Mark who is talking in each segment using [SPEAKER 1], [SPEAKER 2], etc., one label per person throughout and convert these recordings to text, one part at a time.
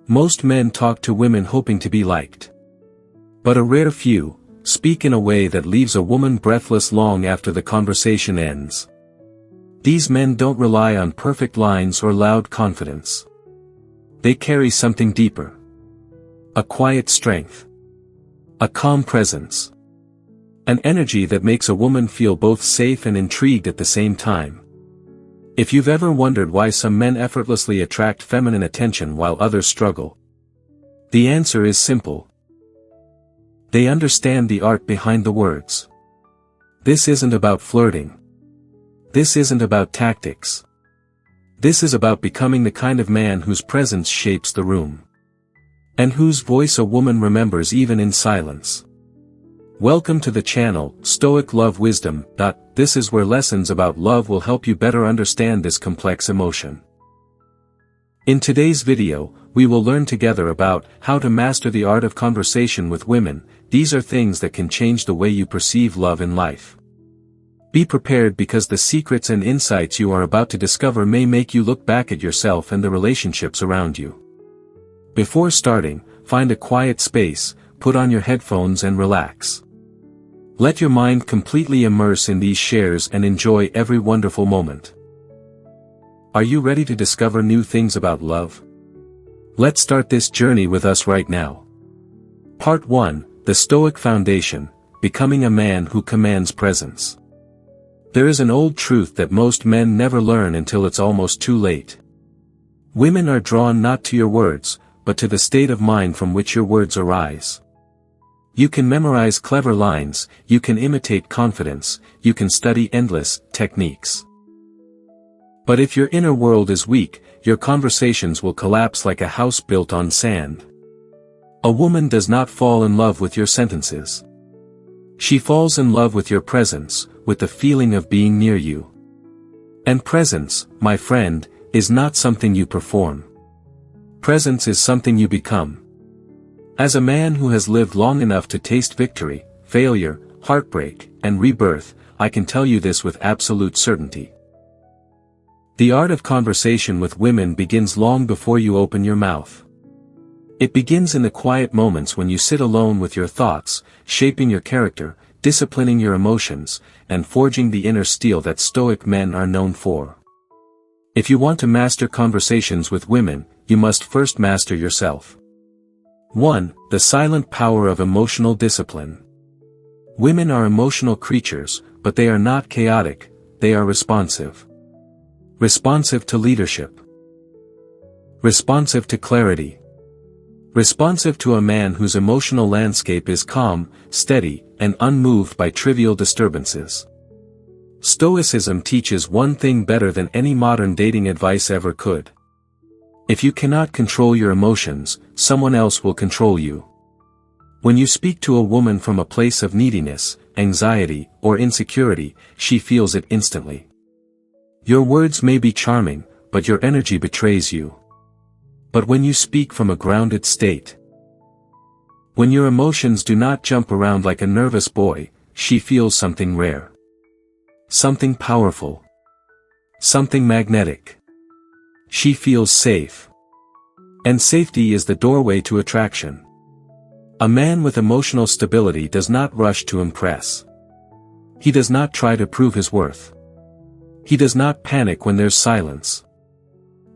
[SPEAKER 1] Most men talk to women hoping to be liked. But a rare few speak in a way that leaves a woman breathless long after the conversation ends. These men don't rely on perfect lines or loud confidence. They carry something deeper. A quiet strength. A calm presence. An energy that makes a woman feel both safe and intrigued at the same time. If you've ever wondered why some men effortlessly attract feminine attention while others struggle, the answer is simple. They understand the art behind the words. This isn't about flirting. This isn't about tactics. This is about becoming the kind of man whose presence shapes the room. And whose voice a woman remembers even in silence. Welcome to the channel, Stoic Love Wisdom. This is where lessons about love will help you better understand this complex emotion. In today's video, we will learn together about how to master the art of conversation with women. These are things that can change the way you perceive love in life. Be prepared because the secrets and insights you are about to discover may make you look back at yourself and the relationships around you. Before starting, find a quiet space, put on your headphones and relax. Let your mind completely immerse in these shares and enjoy every wonderful moment. Are you ready to discover new things about love? Let's start this journey with us right now. Part 1, The Stoic Foundation, Becoming a Man Who Commands Presence. There is an old truth that most men never learn until it's almost too late. Women are drawn not to your words, but to the state of mind from which your words arise. You can memorize clever lines, you can imitate confidence, you can study endless techniques. But if your inner world is weak, your conversations will collapse like a house built on sand. A woman does not fall in love with your sentences. She falls in love with your presence, with the feeling of being near you. And presence, my friend, is not something you perform. Presence is something you become. As a man who has lived long enough to taste victory, failure, heartbreak, and rebirth, I can tell you this with absolute certainty. The art of conversation with women begins long before you open your mouth. It begins in the quiet moments when you sit alone with your thoughts, shaping your character, disciplining your emotions, and forging the inner steel that Stoic men are known for. If you want to master conversations with women, you must first master yourself. 1. The silent power of emotional discipline. Women are emotional creatures, but they are not chaotic, they are responsive. Responsive to leadership. Responsive to clarity. Responsive to a man whose emotional landscape is calm, steady, and unmoved by trivial disturbances. Stoicism teaches one thing better than any modern dating advice ever could. If you cannot control your emotions, someone else will control you. When you speak to a woman from a place of neediness, anxiety, or insecurity, she feels it instantly. Your words may be charming, but your energy betrays you. But when you speak from a grounded state, when your emotions do not jump around like a nervous boy, she feels something rare. Something powerful. Something magnetic. She feels safe. And safety is the doorway to attraction. A man with emotional stability does not rush to impress. He does not try to prove his worth. He does not panic when there's silence.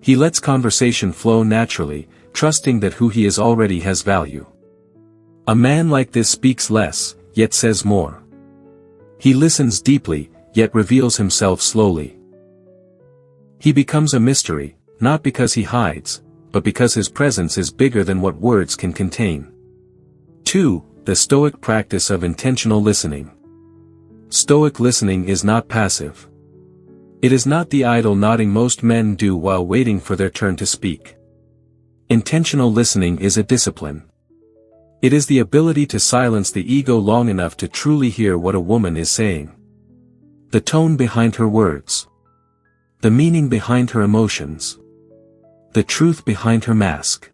[SPEAKER 1] He lets conversation flow naturally, trusting that who he is already has value. A man like this speaks less, yet says more. He listens deeply, yet reveals himself slowly. He becomes a mystery, not because he hides, but because his presence is bigger than what words can contain. 2. The Stoic practice of intentional listening. Stoic listening is not passive. It is not the idle nodding most men do while waiting for their turn to speak. Intentional listening is a discipline. It is the ability to silence the ego long enough to truly hear what a woman is saying. The tone behind her words. The meaning behind her emotions. The truth behind her mask.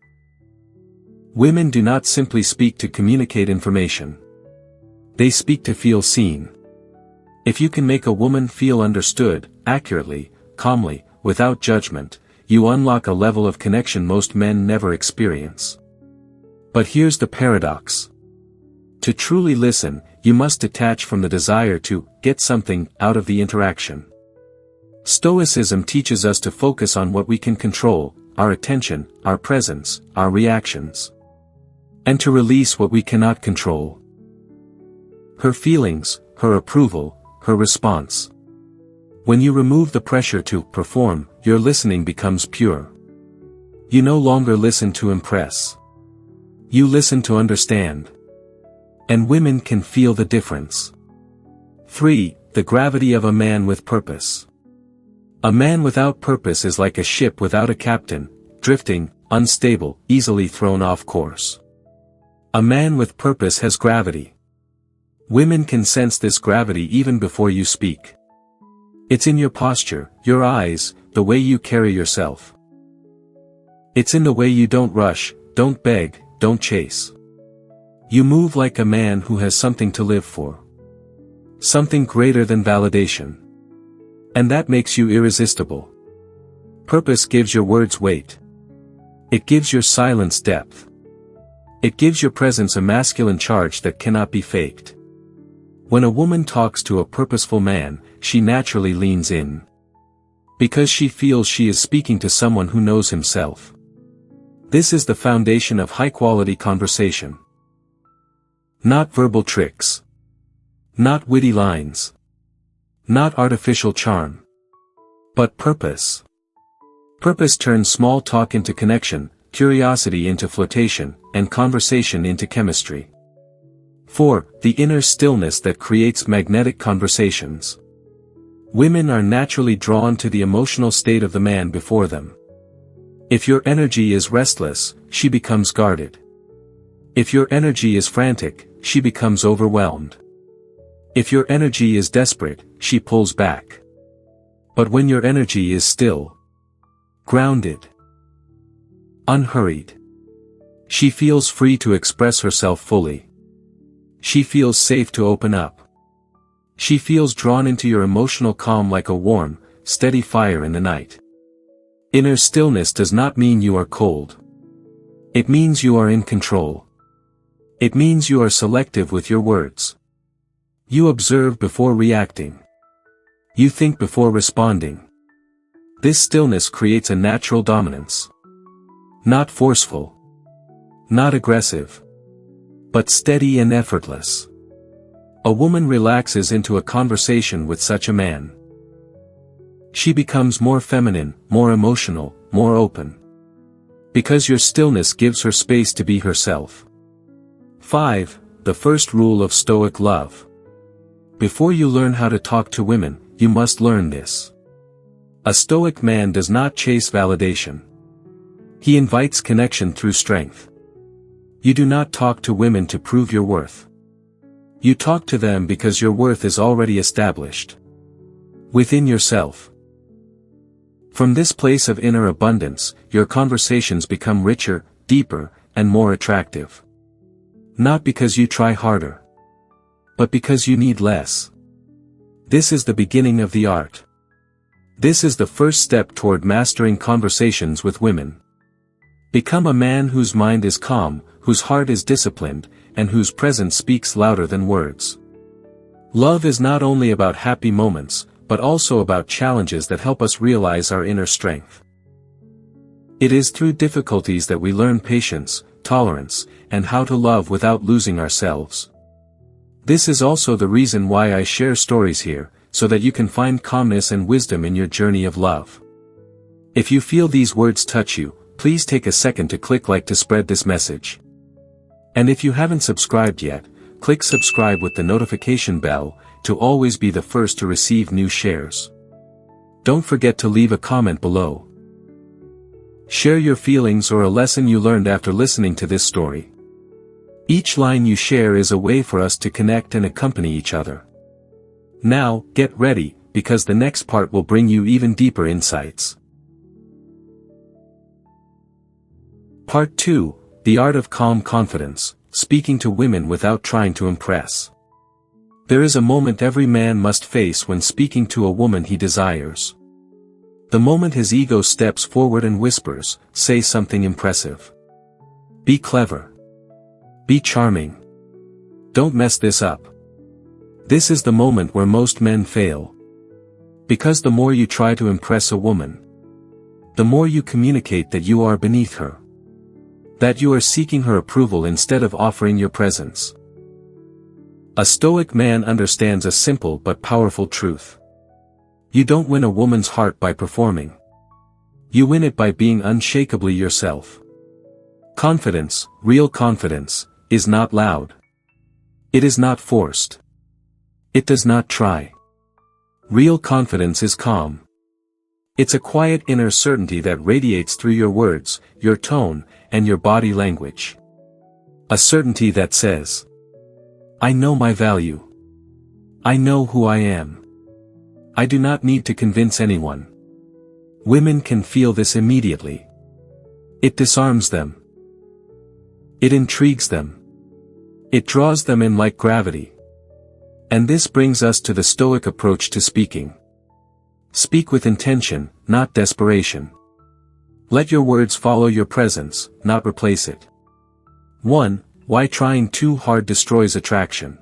[SPEAKER 1] Women do not simply speak to communicate information. They speak to feel seen. If you can make a woman feel understood, accurately, calmly, without judgment, you unlock a level of connection most men never experience. But here's the paradox. To truly listen, you must detach from the desire to get something out of the interaction. Stoicism teaches us to focus on what we can control, our attention, our presence, our reactions. And to release what we cannot control. Her feelings, her approval, her response. When you remove the pressure to perform, your listening becomes pure. You no longer listen to impress. You listen to understand. And women can feel the difference. 3. The gravity of a man with purpose. A man without purpose is like a ship without a captain, drifting, unstable, easily thrown off course. A man with purpose has gravity. Women can sense this gravity even before you speak. It's in your posture, your eyes, the way you carry yourself. It's in the way you don't rush, don't beg, don't chase. You move like a man who has something to live for. Something greater than validation. And that makes you irresistible. Purpose gives your words weight. It gives your silence depth. It gives your presence a masculine charge that cannot be faked. When a woman talks to a purposeful man, she naturally leans in. Because she feels she is speaking to someone who knows himself. This is the foundation of high-quality conversation. Not verbal tricks. Not witty lines. Not artificial charm. But purpose. Purpose turns small talk into connection, curiosity into flirtation, and conversation into chemistry. 4. The inner stillness that creates magnetic conversations. Women are naturally drawn to the emotional state of the man before them. If your energy is restless, she becomes guarded. If your energy is frantic, she becomes overwhelmed. If your energy is desperate, she pulls back. But when your energy is still, grounded, unhurried, she feels free to express herself fully. She feels safe to open up. She feels drawn into your emotional calm like a warm, steady fire in the night. Inner stillness does not mean you are cold. It means you are in control. It means you are selective with your words. You observe before reacting. You think before responding. This stillness creates a natural dominance. Not forceful. Not aggressive. But steady and effortless. A woman relaxes into a conversation with such a man. She becomes more feminine, more emotional, more open. Because your stillness gives her space to be herself. 5. The first rule of Stoic love. Before you learn how to talk to women, you must learn this. A Stoic man does not chase validation. He invites connection through strength. You do not talk to women to prove your worth. You talk to them because your worth is already established. Within yourself. From this place of inner abundance, your conversations become richer, deeper, and more attractive. Not because you try harder. But because you need less. This is the beginning of the art. This is the first step toward mastering conversations with women. Become a man whose mind is calm, whose heart is disciplined, and whose presence speaks louder than words. Love is not only about happy moments, but also about challenges that help us realize our inner strength. It is through difficulties that we learn patience, tolerance, and how to love without losing ourselves. This is also the reason why I share stories here, so that you can find calmness and wisdom in your journey of love. If you feel these words touch you, please take a second to click like to spread this message. And if you haven't subscribed yet, click subscribe with the notification bell, to always be the first to receive new shares. Don't forget to leave a comment below. Share your feelings or a lesson you learned after listening to this story. Each line you share is a way for us to connect and accompany each other. Now, get ready, because the next part will bring you even deeper insights. Part 2, The Art of Calm Confidence, Speaking to Women Without Trying to Impress. There is a moment every man must face when speaking to a woman he desires. The moment his ego steps forward and whispers, say something impressive. Be clever. Be charming. Don't mess this up. This is the moment where most men fail. Because the more you try to impress a woman, the more you communicate that you are beneath her. That you are seeking her approval instead of offering your presence. A Stoic man understands a simple but powerful truth. You don't win a woman's heart by performing. You win it by being unshakably yourself. Confidence, real confidence, is not loud. It is not forced. It does not try. Real confidence is calm. It's a quiet inner certainty that radiates through your words, your tone, and your body language. A certainty that says, I know my value. I know who I am. I do not need to convince anyone. Women can feel this immediately. It disarms them. It intrigues them. It draws them in like gravity. And this brings us to the Stoic approach to speaking. Speak with intention, not desperation. Let your words follow your presence, not replace it. 1. Why trying too hard destroys attraction.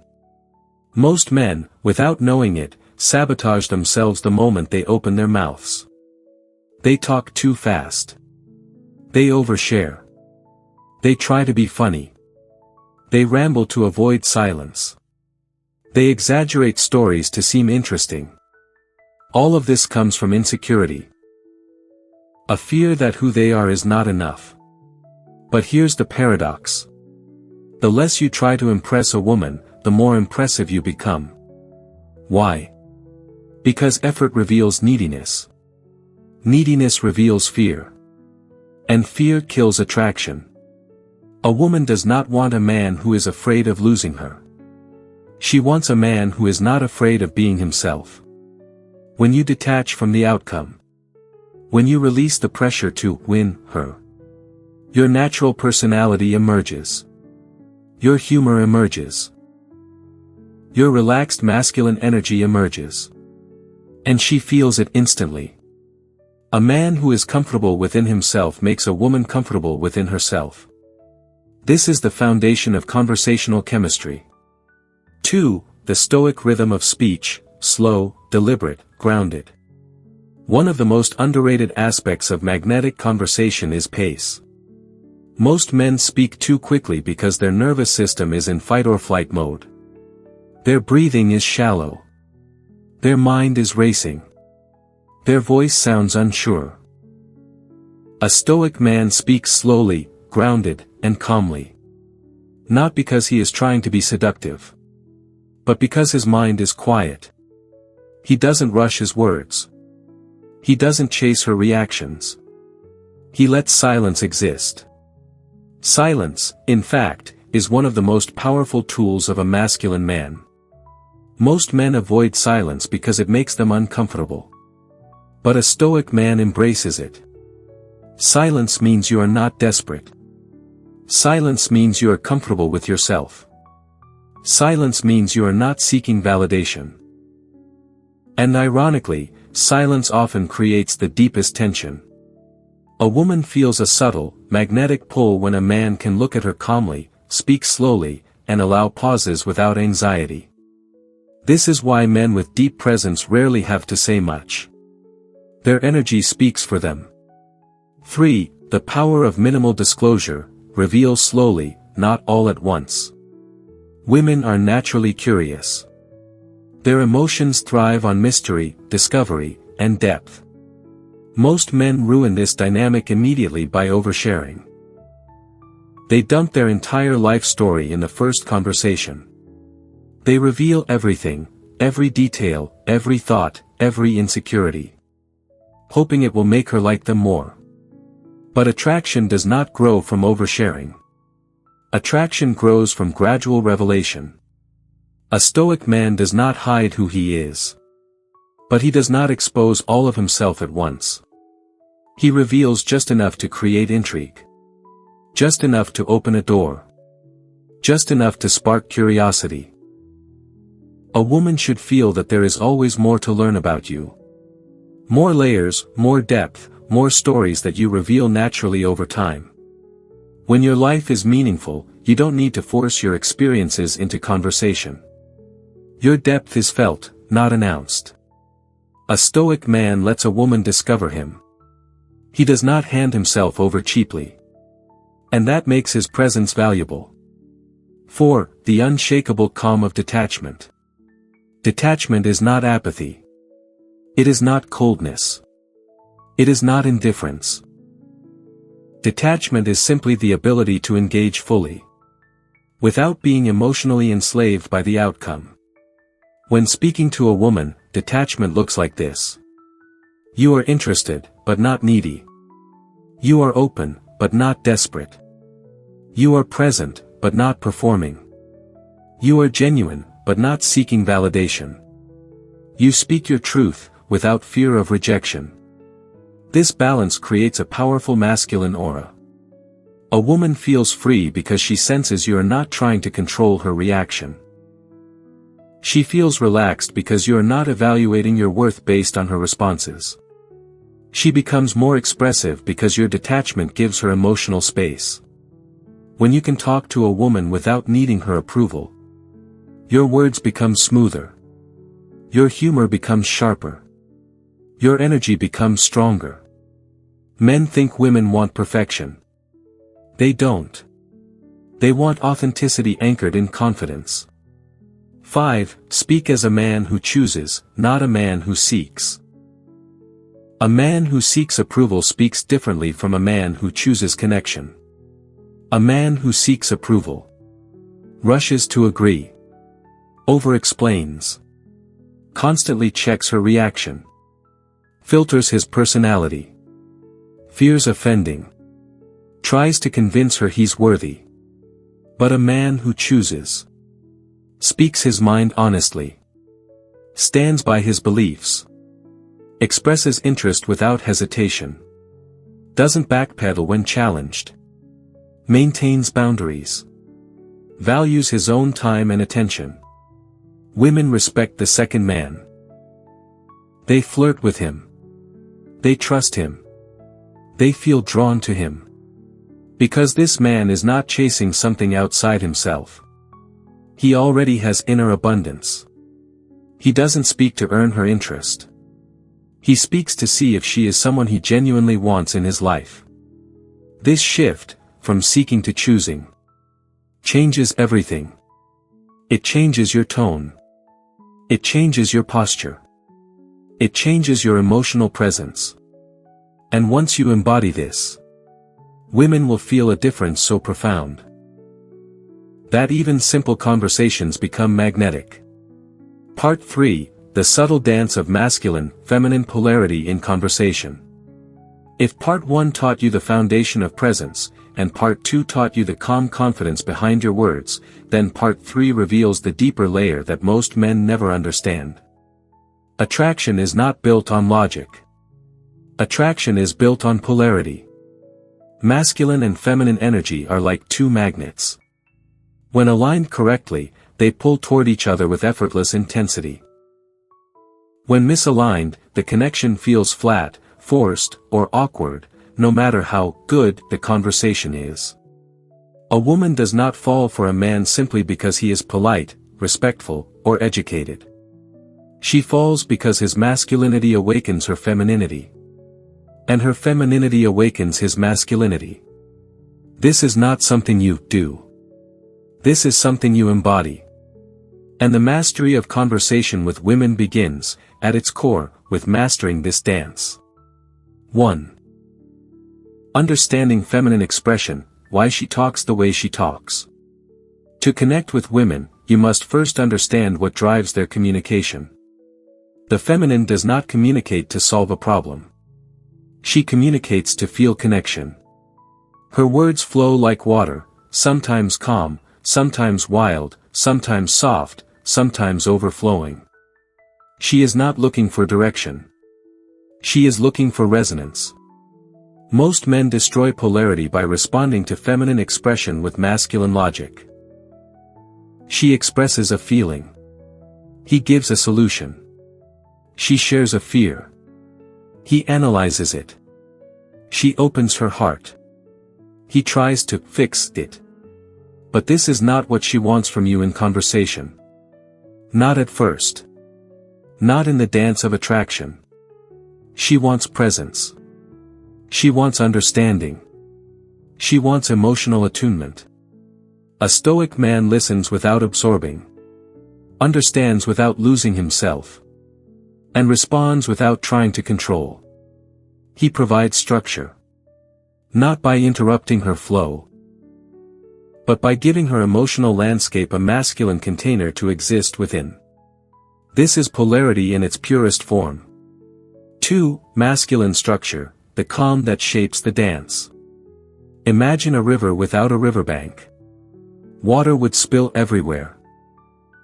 [SPEAKER 1] Most men, without knowing it, sabotage themselves the moment they open their mouths. They talk too fast. They overshare. They try to be funny. They ramble to avoid silence. They exaggerate stories to seem interesting. All of this comes from insecurity. A fear that who they are is not enough. But here's the paradox. The less you try to impress a woman, the more impressive you become. Why? Because effort reveals neediness. Neediness reveals fear. And fear kills attraction. A woman does not want a man who is afraid of losing her. She wants a man who is not afraid of being himself. When you detach from the outcome, when you release the pressure to win her, your natural personality emerges. Your humor emerges. Your relaxed masculine energy emerges. And she feels it instantly. A man who is comfortable within himself makes a woman comfortable within herself. This is the foundation of conversational chemistry. 2. The Stoic rhythm of speech, slow, deliberate, grounded. One of the most underrated aspects of magnetic conversation is pace. Most men speak too quickly because their nervous system is in fight or flight mode. Their breathing is shallow. Their mind is racing. Their voice sounds unsure. A Stoic man speaks slowly, grounded, and calmly. Not because he is trying to be seductive, but because his mind is quiet. He doesn't rush his words. He doesn't chase her reactions. He lets silence exist. Silence, in fact, is one of the most powerful tools of a masculine man. Most men avoid silence because it makes them uncomfortable. But a Stoic man embraces it. Silence means you are not desperate. Silence means you are comfortable with yourself. Silence means you are not seeking validation. And ironically, silence often creates the deepest tension. A woman feels a subtle, magnetic pull when a man can look at her calmly, speak slowly, and allow pauses without anxiety. This is why men with deep presence rarely have to say much. Their energy speaks for them. 3. The power of minimal disclosure, reveal slowly, not all at once. Women are naturally curious. Their emotions thrive on mystery, discovery, and depth. Most men ruin this dynamic immediately by oversharing. They dump their entire life story in the first conversation. They reveal everything, every detail, every thought, every insecurity. Hoping it will make her like them more. But attraction does not grow from oversharing. Attraction grows from gradual revelation. A Stoic man does not hide who he is. But he does not expose all of himself at once. He reveals just enough to create intrigue. Just enough to open a door. Just enough to spark curiosity. A woman should feel that there is always more to learn about you. More layers, more depth, more stories that you reveal naturally over time. When your life is meaningful, you don't need to force your experiences into conversation. Your depth is felt, not announced. A Stoic man lets a woman discover him. He does not hand himself over cheaply. And that makes his presence valuable. 4. The unshakable calm of detachment. Detachment is not apathy. It is not coldness. It is not indifference. Detachment is simply the ability to engage fully, without being emotionally enslaved by the outcome. When speaking to a woman, detachment looks like this. You are interested, but not needy. You are open, but not desperate. You are present, but not performing. You are genuine, but not seeking validation. You speak your truth, without fear of rejection. This balance creates a powerful masculine aura. A woman feels free because she senses you are not trying to control her reaction. She feels relaxed because you are not evaluating your worth based on her responses. She becomes more expressive because your detachment gives her emotional space. When you can talk to a woman without needing her approval, your words become smoother. Your humor becomes sharper. Your energy becomes stronger. Men think women want perfection. They don't. They want authenticity anchored in confidence. 5. Speak as a man who chooses, not a man who seeks. A man who seeks approval speaks differently from a man who chooses connection. A man who seeks approval rushes to agree, over-explains, constantly checks her reaction, filters his personality, fears offending, tries to convince her he's worthy. But a man who chooses, speaks his mind honestly, stands by his beliefs, expresses interest without hesitation, doesn't backpedal when challenged, maintains boundaries, values his own time and attention. Women respect the second man. They flirt with him. They trust him. They feel drawn to him. Because this man is not chasing something outside himself. He already has inner abundance. He doesn't speak to earn her interest. He speaks to see if she is someone he genuinely wants in his life. This shift, from seeking to choosing, changes everything. It changes your tone. It changes your posture. It changes your emotional presence. And once you embody this, women will feel a difference so profound that even simple conversations become magnetic. Part 3. The subtle dance of masculine-feminine polarity in conversation. If Part 1 taught you the foundation of presence, and Part 2 taught you the calm confidence behind your words, then Part 3 reveals the deeper layer that most men never understand. Attraction is not built on logic. Attraction is built on polarity. Masculine and feminine energy are like two magnets. When aligned correctly, they pull toward each other with effortless intensity. When misaligned, the connection feels flat, forced, or awkward, no matter how good the conversation is. A woman does not fall for a man simply because he is polite, respectful, or educated. She falls because his masculinity awakens her femininity. And her femininity awakens his masculinity. This is not something you do. This is something you embody. And the mastery of conversation with women begins, at its core, with mastering this dance. 1. Understanding feminine expression, why she talks the way she talks. To connect with women, you must first understand what drives their communication. The feminine does not communicate to solve a problem. She communicates to feel connection. Her words flow like water, sometimes calm, sometimes wild, sometimes soft, sometimes overflowing. She is not looking for direction. She is looking for resonance. Most men destroy polarity by responding to feminine expression with masculine logic. She expresses a feeling. He gives a solution. She shares a fear. He analyzes it. She opens her heart. He tries to fix it. But this is not what she wants from you in conversation. Not at first. Not in the dance of attraction. She wants presence. She wants understanding. She wants emotional attunement. A Stoic man listens without absorbing, understands without losing himself, and responds without trying to control. He provides structure. Not by interrupting her flow, but by giving her emotional landscape a masculine container to exist within. This is polarity in its purest form. 2. Masculine structure, the calm that shapes the dance. Imagine a river without a riverbank. Water would spill everywhere.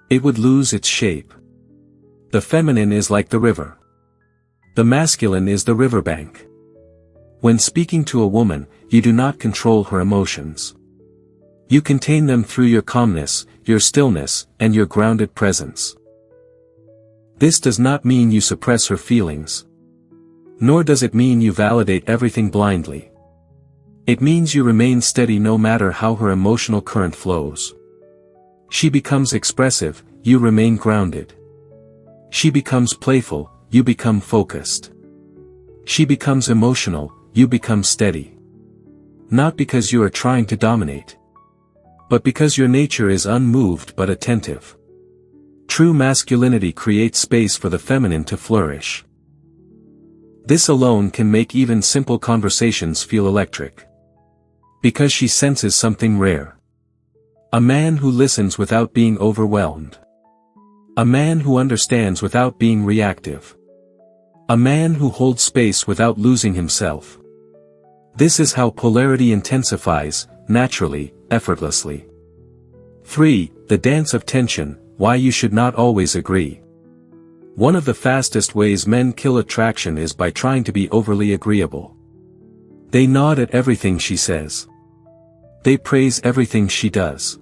[SPEAKER 1] It would lose its shape. The feminine is like the river. The masculine is the riverbank. When speaking to a woman, you do not control her emotions. You contain them through your calmness, your stillness, and your grounded presence. This does not mean you suppress her feelings. Nor does it mean you validate everything blindly. It means you remain steady no matter how her emotional current flows. She becomes expressive, you remain grounded. She becomes playful, you become focused. She becomes emotional, you become steady. Not because you are trying to dominate, but because your nature is unmoved but attentive. True masculinity creates space for the feminine to flourish. This alone can make even simple conversations feel electric. Because she senses something rare. A man who listens without being overwhelmed. A man who understands without being reactive. A man who holds space without losing himself. This is how polarity intensifies, naturally, effortlessly. 3. The dance of tension, why you should not always agree. One of the fastest ways men kill attraction is by trying to be overly agreeable. They nod at everything she says. They praise everything she does.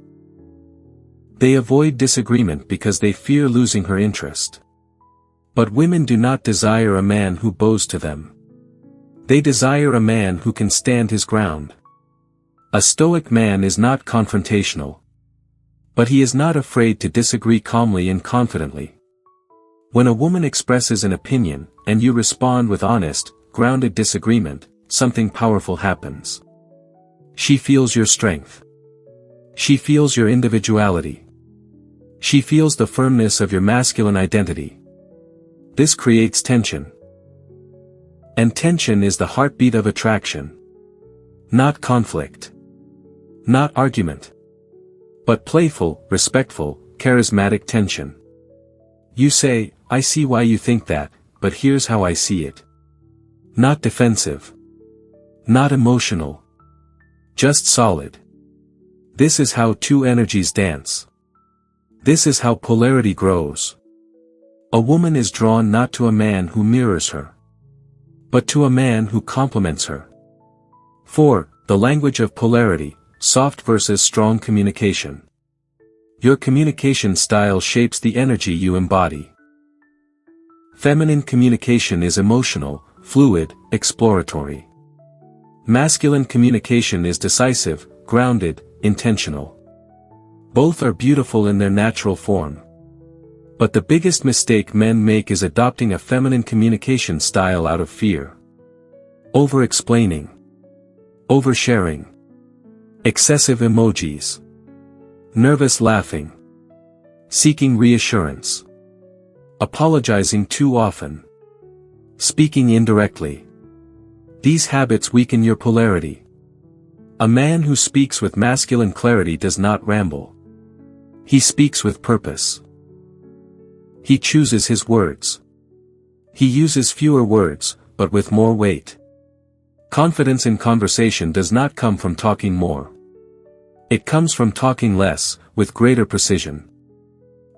[SPEAKER 1] They avoid disagreement because they fear losing her interest. But women do not desire a man who bows to them. They desire a man who can stand his ground. A Stoic man is not confrontational. But he is not afraid to disagree calmly and confidently. When a woman expresses an opinion, and you respond with honest, grounded disagreement, something powerful happens. She feels your strength. She feels your individuality. She feels the firmness of your masculine identity. This creates tension. And tension is the heartbeat of attraction. Not conflict. Not argument. But playful, respectful, charismatic tension. You say, I see why you think that, but here's how I see it. Not defensive. Not emotional. Just solid. This is how two energies dance. This is how polarity grows. A woman is drawn not to a man who mirrors her, but to a man who complements her. 4. The language of polarity, soft versus strong communication. Your communication style shapes the energy you embody. Feminine communication is emotional, fluid, exploratory. Masculine communication is decisive, grounded, intentional. Both are beautiful in their natural form. But the biggest mistake men make is adopting a feminine communication style out of fear. Over-explaining. Oversharing. Excessive emojis. Nervous laughing. Seeking reassurance. Apologizing too often. Speaking indirectly. These habits weaken your polarity. A man who speaks with masculine clarity does not ramble. He speaks with purpose. He chooses his words. He uses fewer words, but with more weight. Confidence in conversation does not come from talking more. It comes from talking less, with greater precision.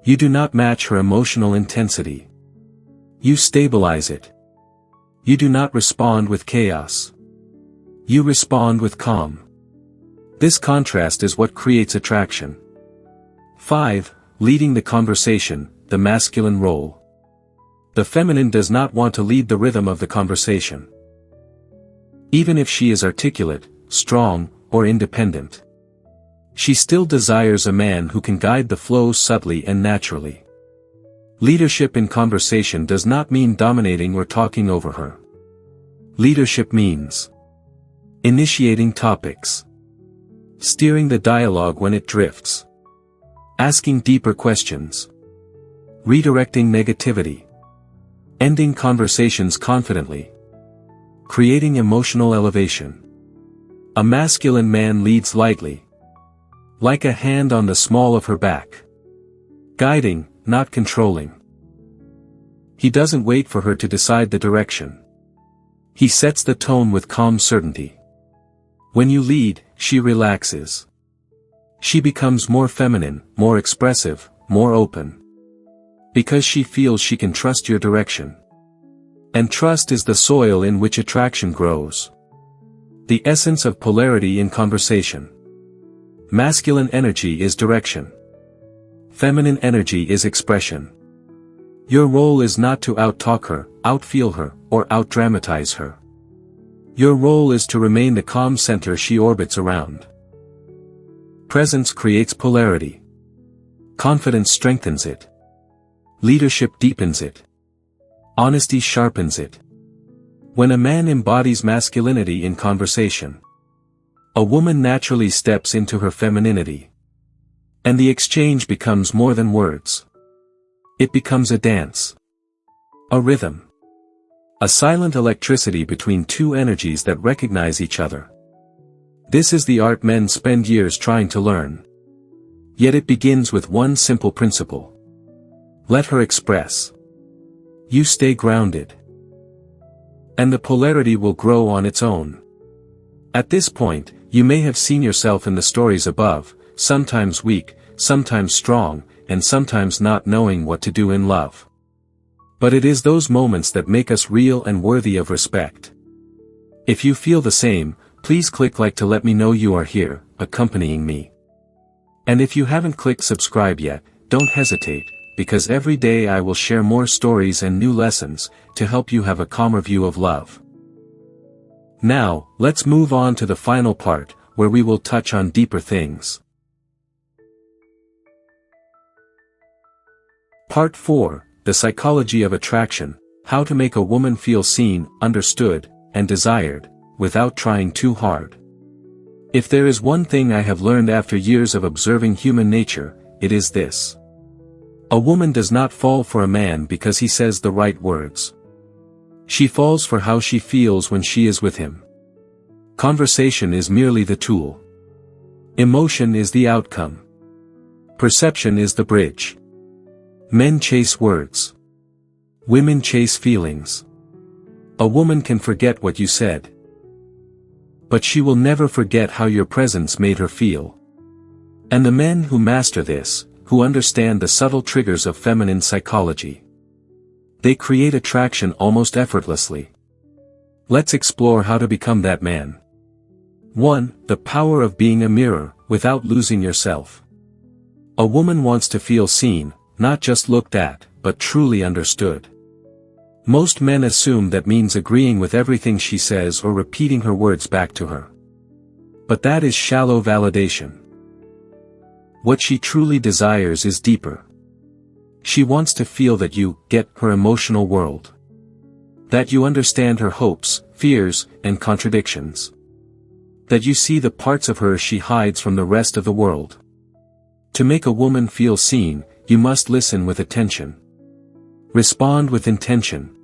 [SPEAKER 1] You do not match her emotional intensity. You stabilize it. You do not respond with chaos. You respond with calm. This contrast is what creates attraction. 5. Leading the conversation, the masculine role. The feminine does not want to lead the rhythm of the conversation. Even if she is articulate, strong, or independent. She still desires a man who can guide the flow subtly and naturally. Leadership in conversation does not mean dominating or talking over her. Leadership means initiating topics, steering the dialogue when it drifts, asking deeper questions, redirecting negativity, ending conversations confidently, creating emotional elevation. A masculine man leads lightly, like a hand on the small of her back, guiding, not controlling. He doesn't wait for her to decide the direction. He sets the tone with calm certainty. When you lead, she relaxes. She becomes more feminine, more expressive, more open. Because she feels she can trust your direction. And trust is the soil in which attraction grows. The essence of polarity in conversation. Masculine energy is direction. Feminine energy is expression. Your role is not to out-talk her, out-feel her, or out-dramatize her. Your role is to remain the calm center she orbits around. Presence creates polarity. Confidence strengthens it. Leadership deepens it. Honesty sharpens it. When a man embodies masculinity in conversation, a woman naturally steps into her femininity. And the exchange becomes more than words. It becomes a dance. A rhythm. A silent electricity between two energies that recognize each other. This is the art men spend years trying to learn. Yet it begins with one simple principle. Let her express. You stay grounded. And the polarity will grow on its own. At this point, you may have seen yourself in the stories above, sometimes weak, sometimes strong, and sometimes not knowing what to do in love. But it is those moments that make us real and worthy of respect. If you feel the same, please click like to let me know you are here, accompanying me. And if you haven't clicked subscribe yet, don't hesitate, because every day I will share more stories and new lessons, to help you have a calmer view of love. Now, let's move on to the final part, where we will touch on deeper things. Part 4, The Psychology of Attraction, How to Make a Woman Feel Seen, Understood, and Desired, without trying too hard. If there is one thing I have learned after years of observing human nature, it is this. A woman does not fall for a man because he says the right words. She falls for how she feels when she is with him. Conversation is merely the tool. Emotion is the outcome. Perception is the bridge. Men chase words. Women chase feelings. A woman can forget what you said. But she will never forget how your presence made her feel. And the men who master this, who understand the subtle triggers of feminine psychology, they create attraction almost effortlessly. Let's explore how to become that man. 1. The power of being a mirror, without losing yourself. A woman wants to feel seen, not just looked at, but truly understood. Most men assume that means agreeing with everything she says or repeating her words back to her. But that is shallow validation. What she truly desires is deeper. She wants to feel that you get her emotional world. That you understand her hopes, fears, and contradictions. That you see the parts of her she hides from the rest of the world. To make a woman feel seen, you must listen with attention. Respond with intention.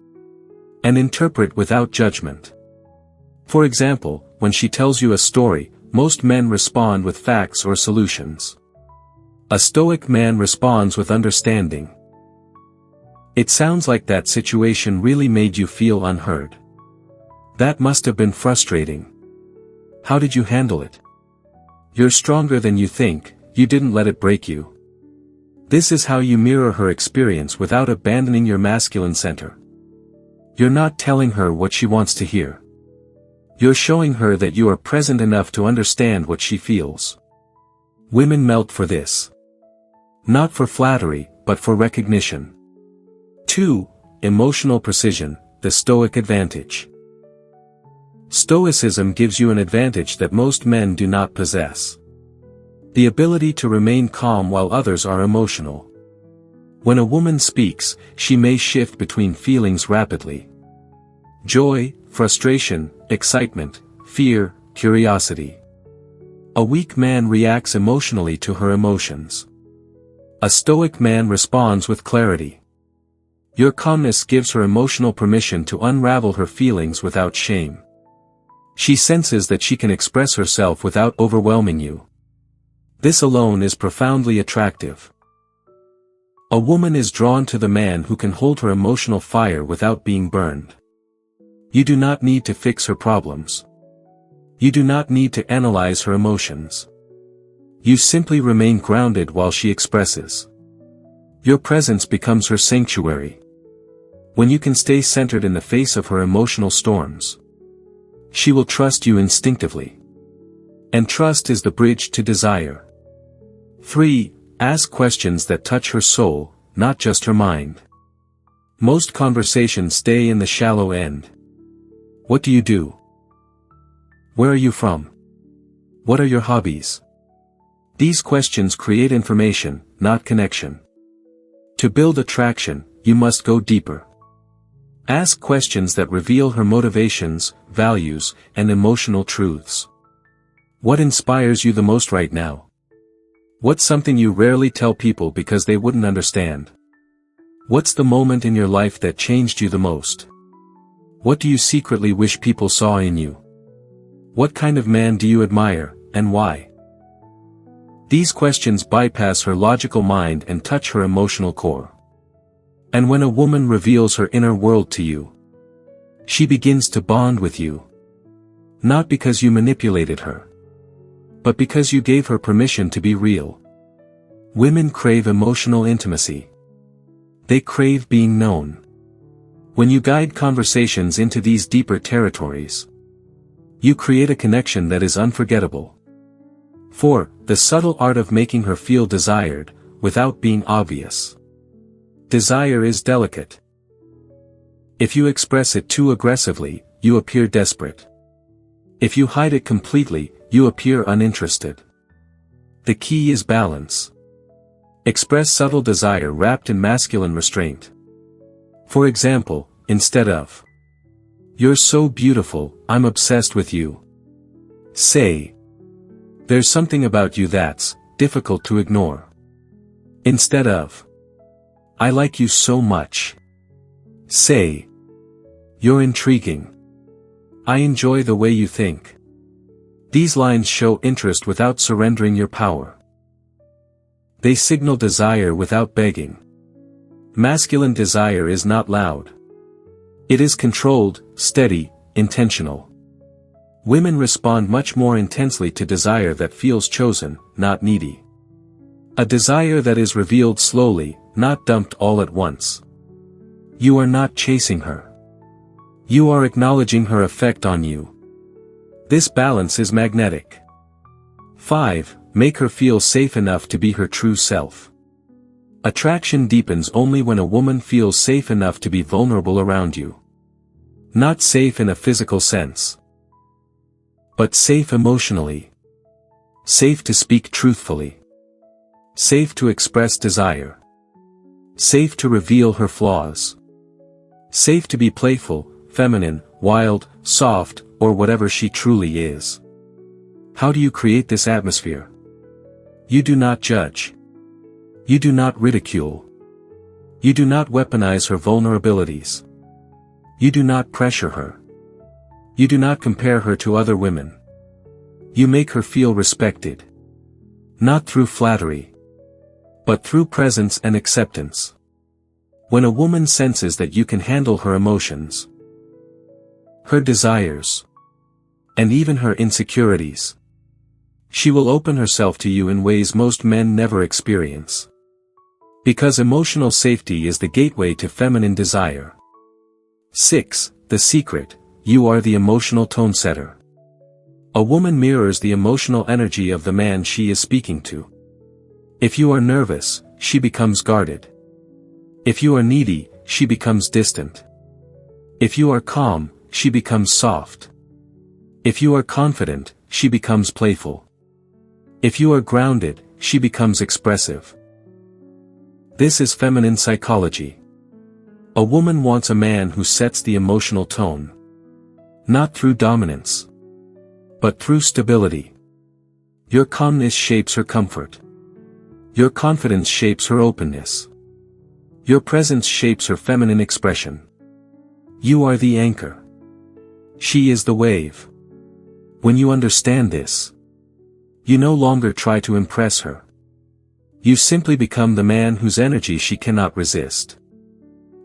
[SPEAKER 1] And interpret without judgment. For example, when she tells you a story, most men respond with facts or solutions. A Stoic man responds with understanding. It sounds like that situation really made you feel unheard. That must have been frustrating. How did you handle it? You're stronger than you think, you didn't let it break you. This is how you mirror her experience without abandoning your masculine center. You're not telling her what she wants to hear. You're showing her that you are present enough to understand what she feels. Women melt for this. Not for flattery, but for recognition. 2. emotional precision, the Stoic advantage. Stoicism gives you an advantage that most men do not possess. The ability to remain calm while others are emotional. When a woman speaks, she may shift between feelings rapidly. Joy, frustration, excitement, fear, curiosity. A weak man reacts emotionally to her emotions. A stoic man responds with clarity. Your calmness gives her emotional permission to unravel her feelings without shame. She senses that she can express herself without overwhelming you. This alone is profoundly attractive. A woman is drawn to the man who can hold her emotional fire without being burned. You do not need to fix her problems. You do not need to analyze her emotions. You simply remain grounded while she expresses. Your presence becomes her sanctuary. When you can stay centered in the face of her emotional storms, she will trust you instinctively. And trust is the bridge to desire. 3. Ask questions that touch her soul, not just her mind. Most conversations stay in the shallow end. What do you do? Where are you from? What are your hobbies? These questions create information, not connection. To build attraction, you must go deeper. Ask questions that reveal her motivations, values, and emotional truths. What inspires you the most right now? What's something you rarely tell people because they wouldn't understand? What's the moment in your life that changed you the most? What do you secretly wish people saw in you? What kind of man do you admire, and why? These questions bypass her logical mind and touch her emotional core. And when a woman reveals her inner world to you, she begins to bond with you. Not because you manipulated her, but because you gave her permission to be real. Women crave emotional intimacy. They crave being known. When you guide conversations into these deeper territories, you create a connection that is unforgettable. 4. The subtle art of making her feel desired, without being obvious. Desire is delicate. If you express it too aggressively, you appear desperate. If you hide it completely, you appear uninterested. The key is balance. Express subtle desire wrapped in masculine restraint. For example, instead of, "You're so beautiful, I'm obsessed with you," say, "There's something about you that's difficult to ignore." Instead of, "I like you so much," say, "You're intriguing. I enjoy the way you think." These lines show interest without surrendering your power. They signal desire without begging. Masculine desire is not loud. It is controlled, steady, intentional. Women respond much more intensely to desire that feels chosen, not needy. A desire that is revealed slowly, not dumped all at once. You are not chasing her. You are acknowledging her effect on you. This balance is magnetic. 5. Make her feel safe enough to be her true self. Attraction deepens only when a woman feels safe enough to be vulnerable around you. Not safe in a physical sense, but safe emotionally. Safe to speak truthfully. Safe to express desire. Safe to reveal her flaws. Safe to be playful, feminine, wild, soft, or whatever she truly is. How do you create this atmosphere? You do not judge. You do not ridicule. You do not weaponize her vulnerabilities. You do not pressure her. You do not compare her to other women. You make her feel respected. Not through flattery, but through presence and acceptance. When a woman senses that you can handle her emotions, her desires, and even her insecurities, she will open herself to you in ways most men never experience. Because emotional safety is the gateway to feminine desire. 6. The secret: you are the emotional tone setter. A woman mirrors the emotional energy of the man she is speaking to. If you are nervous, she becomes guarded. If you are needy, she becomes distant. If you are calm, she becomes soft. If you are confident, she becomes playful. If you are grounded, she becomes expressive. This is feminine psychology. A woman wants a man who sets the emotional tone. Not through dominance, but through stability. Your calmness shapes her comfort. Your confidence shapes her openness. Your presence shapes her feminine expression. You are the anchor. She is the wave. When you understand this, you no longer try to impress her. You simply become the man whose energy she cannot resist.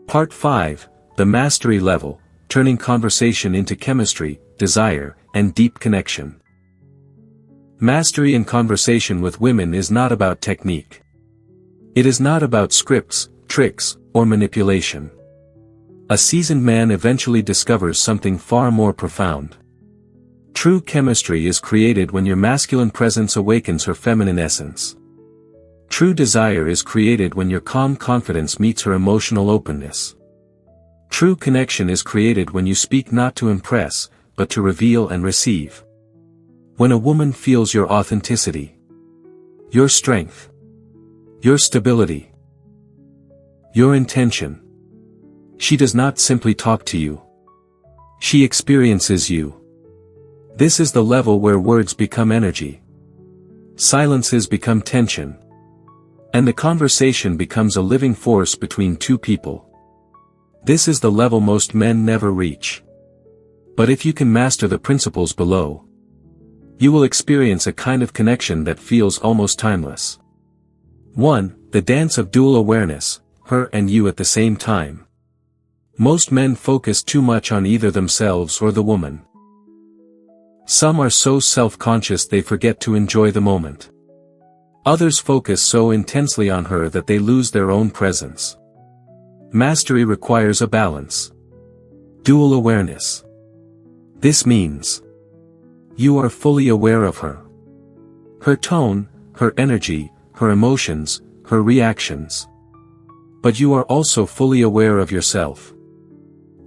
[SPEAKER 1] Part 5, the mastery level, turning conversation into chemistry, desire, and deep connection. Mastery in conversation with women is not about technique. It is not about scripts, tricks, or manipulation. A seasoned man eventually discovers something far more profound. True chemistry is created when your masculine presence awakens her feminine essence. True desire is created when your calm confidence meets her emotional openness. True connection is created when you speak not to impress, but to reveal and receive. When a woman feels your authenticity, your strength, your stability, your intention, she does not simply talk to you. She experiences you. This is the level where words become energy. Silences become tension. And the conversation becomes a living force between two people. This is the level most men never reach. But if you can master the principles below, you will experience a kind of connection that feels almost timeless. 1. The dance of dual awareness, her and you at the same time. Most men focus too much on either themselves or the woman. Some are so self-conscious they forget to enjoy the moment. Others focus so intensely on her that they lose their own presence. Mastery requires a balance. Dual awareness. This means you are fully aware of her. Her tone, her energy, her emotions, her reactions. But you are also fully aware of yourself.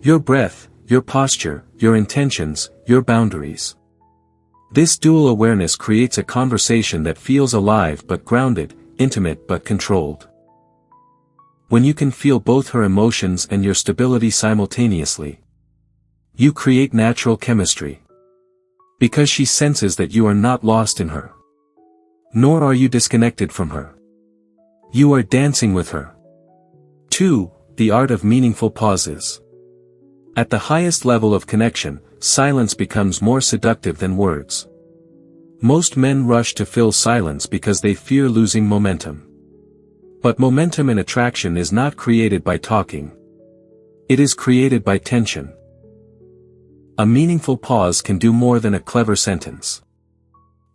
[SPEAKER 1] Your breath, your posture, your intentions, your boundaries. This dual awareness creates a conversation that feels alive but grounded, intimate but controlled. When you can feel both her emotions and your stability simultaneously, you create natural chemistry. Because she senses that you are not lost in her. Nor are you disconnected from her. You are dancing with her. 2. The art of meaningful pauses. At the highest level of connection, silence becomes more seductive than words. Most men rush to fill silence because they fear losing momentum. But momentum in attraction is not created by talking. It is created by tension. A meaningful pause can do more than a clever sentence.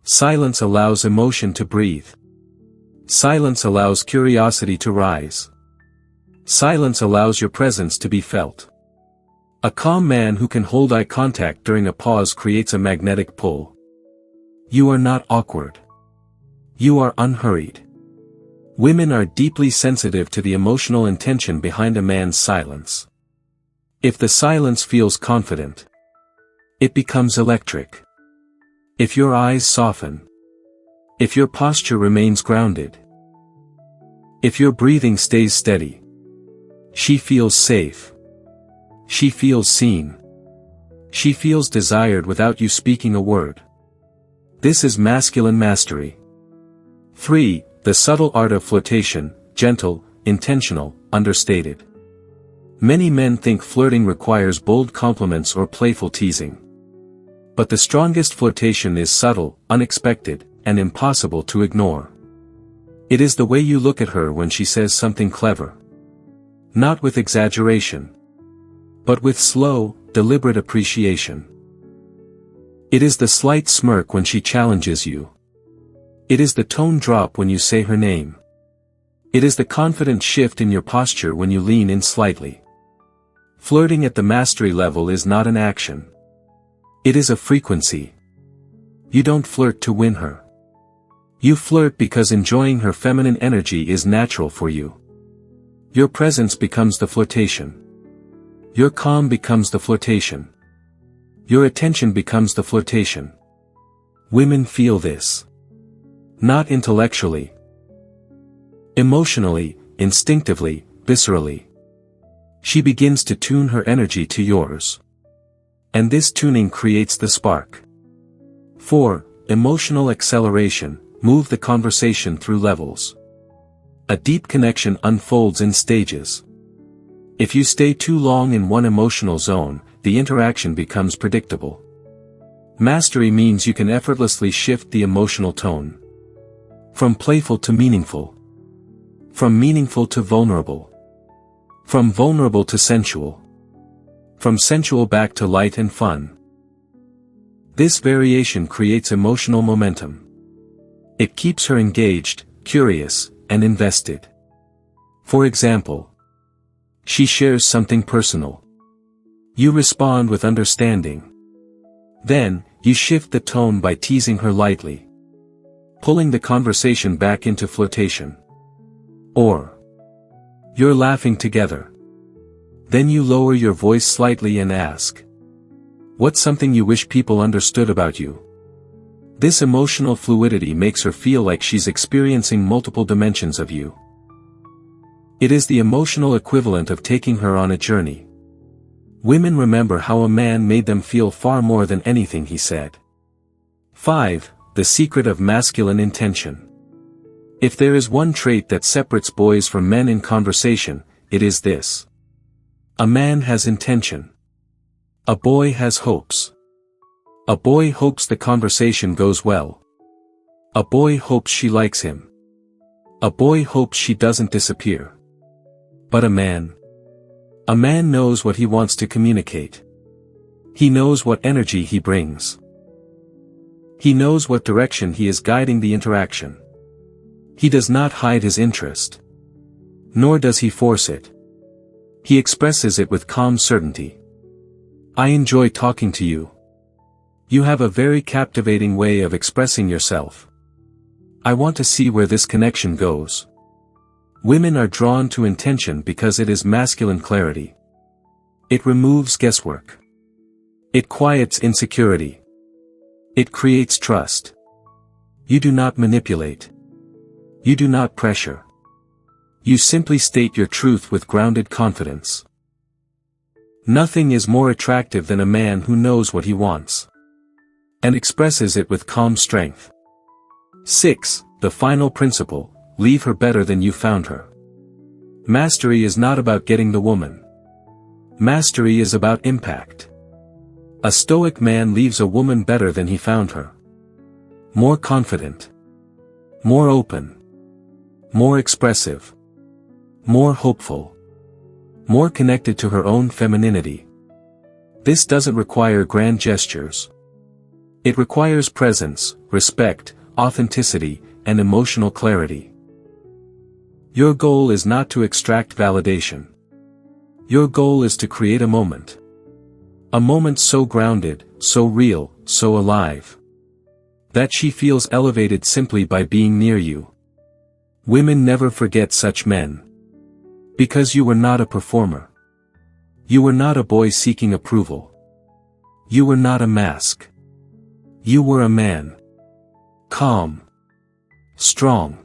[SPEAKER 1] Silence allows emotion to breathe. Silence allows curiosity to rise. Silence allows your presence to be felt. A calm man who can hold eye contact during a pause creates a magnetic pull. You are not awkward. You are unhurried. Women are deeply sensitive to the emotional intention behind a man's silence. If the silence feels confident, it becomes electric. If your eyes soften, if your posture remains grounded, if your breathing stays steady, she feels safe. She feels seen. She feels desired without you speaking a word. This is masculine mastery. 3. The subtle art of flirtation, gentle, intentional, understated. Many men think flirting requires bold compliments or playful teasing. But the strongest flirtation is subtle, unexpected, and impossible to ignore. It is the way you look at her when she says something clever. Not with exaggeration, but with slow, deliberate appreciation. It is the slight smirk when she challenges you. It is the tone drop when you say her name. It is the confident shift in your posture when you lean in slightly. Flirting at the mastery level is not an action. It is a frequency. You don't flirt to win her. You flirt because enjoying her feminine energy is natural for you. Your presence becomes the flirtation. Your calm becomes the flirtation. Your attention becomes the flirtation. Women feel this. Not intellectually. Emotionally, instinctively, viscerally. She begins to tune her energy to yours. And this tuning creates the spark. 4. Emotional acceleration. Move the conversation through levels. A deep connection unfolds in stages. If you stay too long in one emotional zone, the interaction becomes predictable. Mastery means you can effortlessly shift the emotional tone. From playful to meaningful. From meaningful to vulnerable. From vulnerable to sensual. From sensual back to light and fun. This variation creates emotional momentum. It keeps her engaged, curious, and invested. For example, she shares something personal. You respond with understanding. Then, you shift the tone by teasing her lightly. Pulling the conversation back into flirtation. Or, you're laughing together. Then you lower your voice slightly and ask, what's something you wish people understood about you? This emotional fluidity makes her feel like she's experiencing multiple dimensions of you. It is the emotional equivalent of taking her on a journey. Women remember how a man made them feel far more than anything he said. 5. The secret of masculine intention. If there is one trait that separates boys from men in conversation, it is this. A man has intention. A boy has hopes. A boy hopes the conversation goes well. A boy hopes she likes him. A boy hopes she doesn't disappear. But a man knows what he wants to communicate. He knows what energy he brings. He knows what direction he is guiding the interaction. He does not hide his interest. Nor does he force it. He expresses it with calm certainty. I enjoy talking to you. You have a very captivating way of expressing yourself. I want to see where this connection goes. Women are drawn to intention because it is masculine clarity. It removes guesswork. It quiets insecurity. It creates trust. You do not manipulate. You do not pressure. You simply state your truth with grounded confidence. Nothing is more attractive than a man who knows what he wants. And expresses it with calm strength. 6. The final principle, leave her better than you found her. Mastery is not about getting the woman. Mastery is about impact. A stoic man leaves a woman better than he found her. More confident. More open. More expressive. More hopeful. More connected to her own femininity. This doesn't require grand gestures. It requires presence, respect, authenticity, and emotional clarity. Your goal is not to extract validation. Your goal is to create a moment. A moment so grounded, so real, so alive. That she feels elevated simply by being near you. Women never forget such men. Because you were not a performer. You were not a boy seeking approval. You were not a mask. You were a man. Calm. Strong.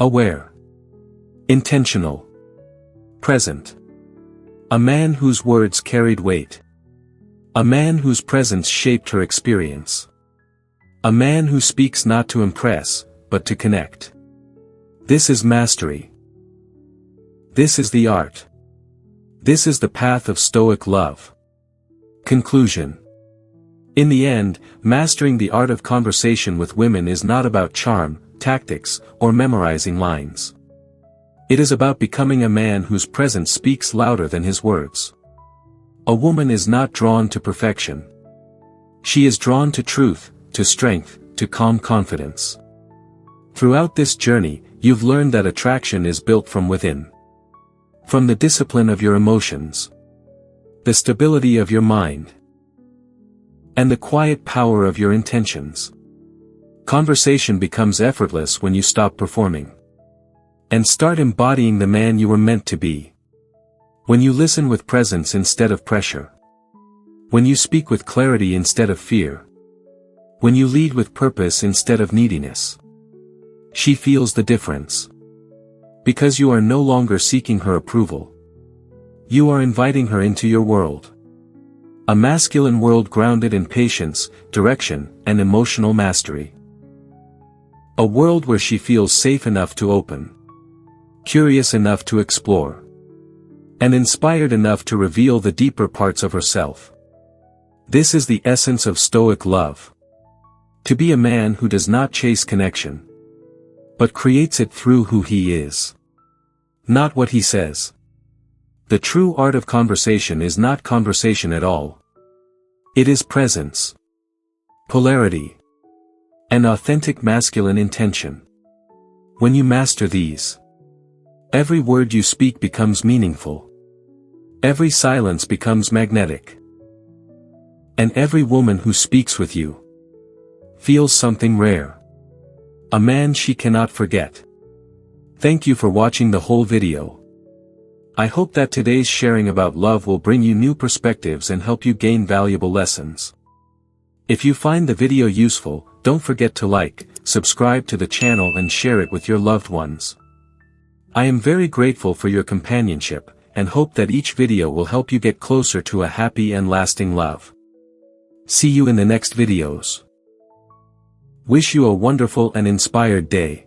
[SPEAKER 1] Aware. Intentional. Present. A man whose words carried weight. A man whose presence shaped her experience. A man who speaks not to impress, but to connect. This is mastery. This is the art. This is the path of Stoic love. Conclusion. In the end, mastering the art of conversation with women is not about charm, tactics, or memorizing lines. It is about becoming a man whose presence speaks louder than his words. A woman is not drawn to perfection. She is drawn to truth, to strength, to calm confidence. Throughout this journey, you've learned that attraction is built from within. From the discipline of your emotions. The stability of your mind. And the quiet power of your intentions. Conversation becomes effortless when you stop performing. And start embodying the man you were meant to be. When you listen with presence instead of pressure. When you speak with clarity instead of fear. When you lead with purpose instead of neediness. She feels the difference. Because you are no longer seeking her approval. You are inviting her into your world. A masculine world grounded in patience, direction, and emotional mastery. A world where she feels safe enough to open. Curious enough to explore. And inspired enough to reveal the deeper parts of herself. This is the essence of Stoic love. To be a man who does not chase connection. But creates it through who he is. Not what he says. The true art of conversation is not conversation at all. It is presence. Polarity. And authentic masculine intention. When you master these. Every word you speak becomes meaningful. Every silence becomes magnetic. And every woman who speaks with you feels something rare. A man she cannot forget. Thank you for watching the whole video. I hope that today's sharing about love will bring you new perspectives and help you gain valuable lessons. If you find the video useful, don't forget to like, subscribe to the channel and share it with your loved ones. I am very grateful for your companionship, and hope that each video will help you get closer to a happy and lasting love. See you in the next videos. Wish you a wonderful and inspired day.